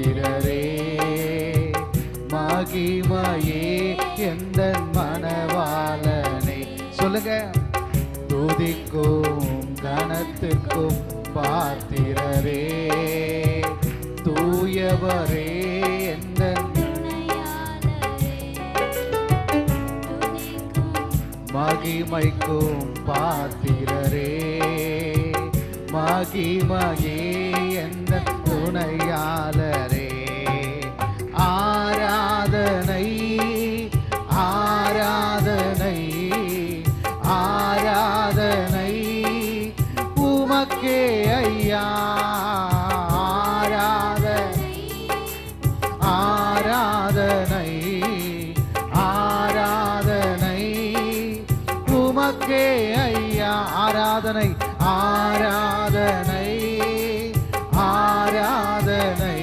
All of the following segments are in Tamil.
பாத்திரரே, மகிமையே எந்த மணவாளனே. சொல்லுங்க. துதிக்கும் கனத்துக்கும் பாத்திரரே, தூயவரே எந்த மகிமைக்கும் பாத்திரரே, மகிமையே எந்த துணையாளரே. ஆராதனை ஆராதனை ஆராதனை உமக்கே ஐயா. ஆராதனை ஆராதனை உமக்கே ஐயா. ஆராதனை ஆராதனை ஆராதனை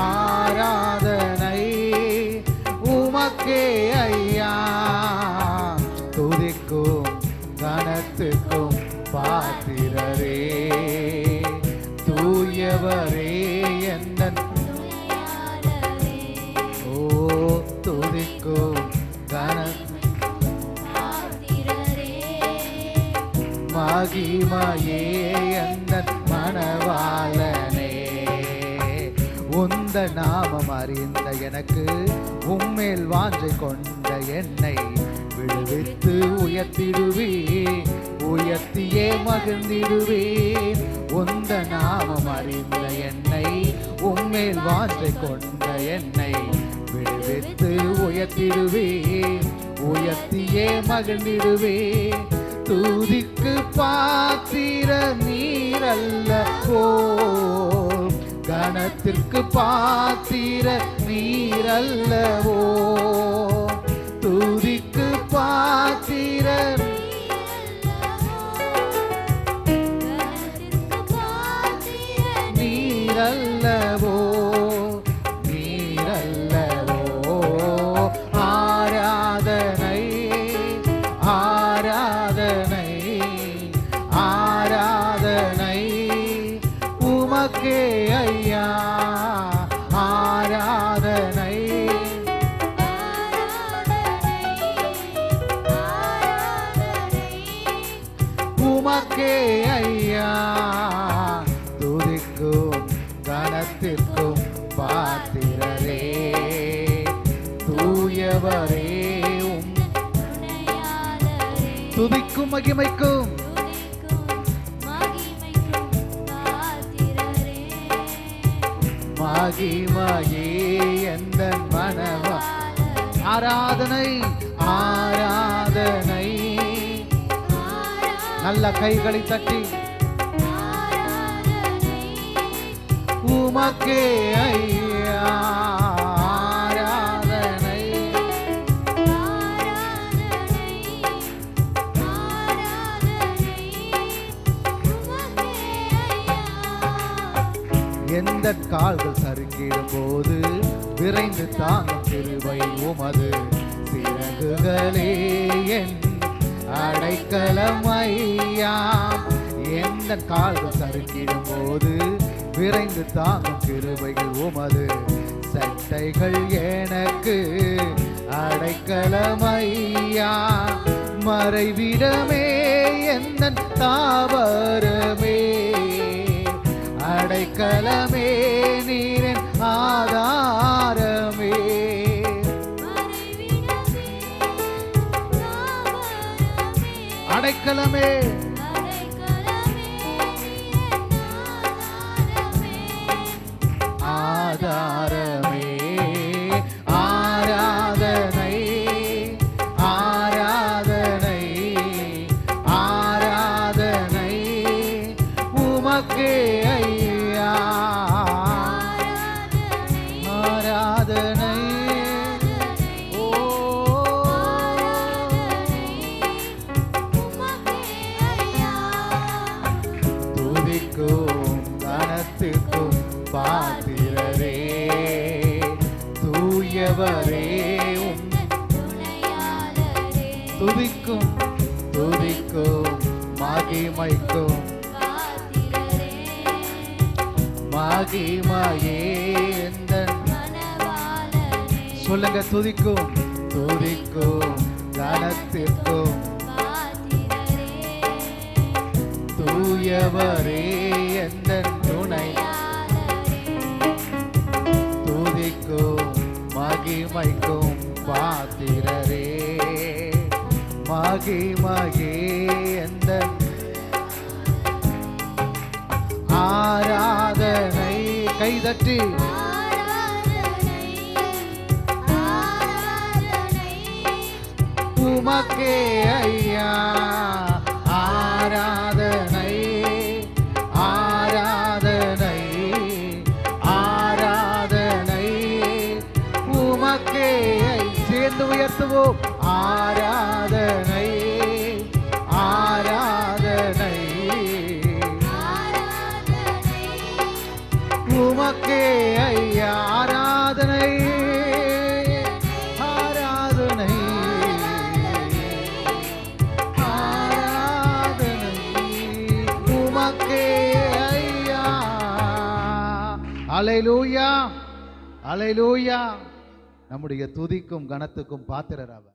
ஆராதனை உமக்கே ஐயா. துதிக்கும் கனத்துக்கும் பாத்திரரே, தூயவரே எந்த ஓ துதிக்கும் மகிமையே எந்த மணவாளனே. உந்த நாமம் அறிந்த எனக்கு உம்மேல் வாஞ்சை கொண்ட என்னை விடுவித்து உயர்த்திடுவே, உயர்த்தியே மகிழ்ந்திடுவே. உந்த நாமம் அறிந்த என்னை உம்மேல் வாஞ்சை கொண்ட என்னை விடுவித்து உயர்த்திடுவே, உயர்த்தியே மகிழ்ந்திடுவே. துதிக்கு பாத்திர நீரல்லவோ, கனத்திற்கு பாத்திர நீரல்லவோ. துதிக்கு பாத்திர நீரல்லவோ, நீரல்லவோ. ஆராதனை ஆராதனை ஆராதனை உமக்கே ஐயா. ஆராதனை உமக்கே ஐயா. துதிக்கும் கனத்திற்கும் பாத்திரரே, தூயவரே துதிக்கும் மகிமைக்கும் மகிமையே எந்த மனவா. ஆராதனை ஆராதனை. நல்ல கைகளை தட்டி உமக்கே ஐயா. எந்த கால்கள் சறுக்கிடும் போது விரைந்து தாங்கும் கிருபை உமது சிறகுகளே என் அடைக்கலம் ஐயா. எந்த கால்கள் சறுக்கிடும் போது விரைந்து தாங்கும் கிருபைகள் உமது சட்டைகள் எனக்கு அடைக்கலம் ஐயா. மறைவிடமே எந்த தாவரமே, அடைக்கலமே நீரின் ஆதாரமே. அடைக்கலமே ஆதாரமே. ஆராதனை ஆராதனை ஆராதனை உமக்கே ஐயா. ஆராதனை ஓ துதிக்கும் கனத்துக்கும் பாத்திரரே, தூயவரே துதிக்கும் துதிக்கும் மகிமைக்கும் மகிமையே எந்தன் சொல்லுங்க துதிக்கும் துதிக்கும் கனத்திற்கும் தூயவரே எந்தன் துணை துதிக்கும் மகிமைக்கும் பாத்திரரே மகிமையே எந்தன் ஆராதனை கைதட்டி உமக்கே ஐயா ஆராதனை ஆராதனை ஆராதனை உமக்கே சேர்ந்து உயர்த்துவோம் ஆராதனை ஆராதனை உமக்கே ஐயா ஆராதனை ஆராதனை ஆராதனை உமக்கே ஐயா அல்லேலூயா அல்லேலூயா நம்முடைய துதிக்கும் கனத்துக்கும் பாத்திரர் அவர்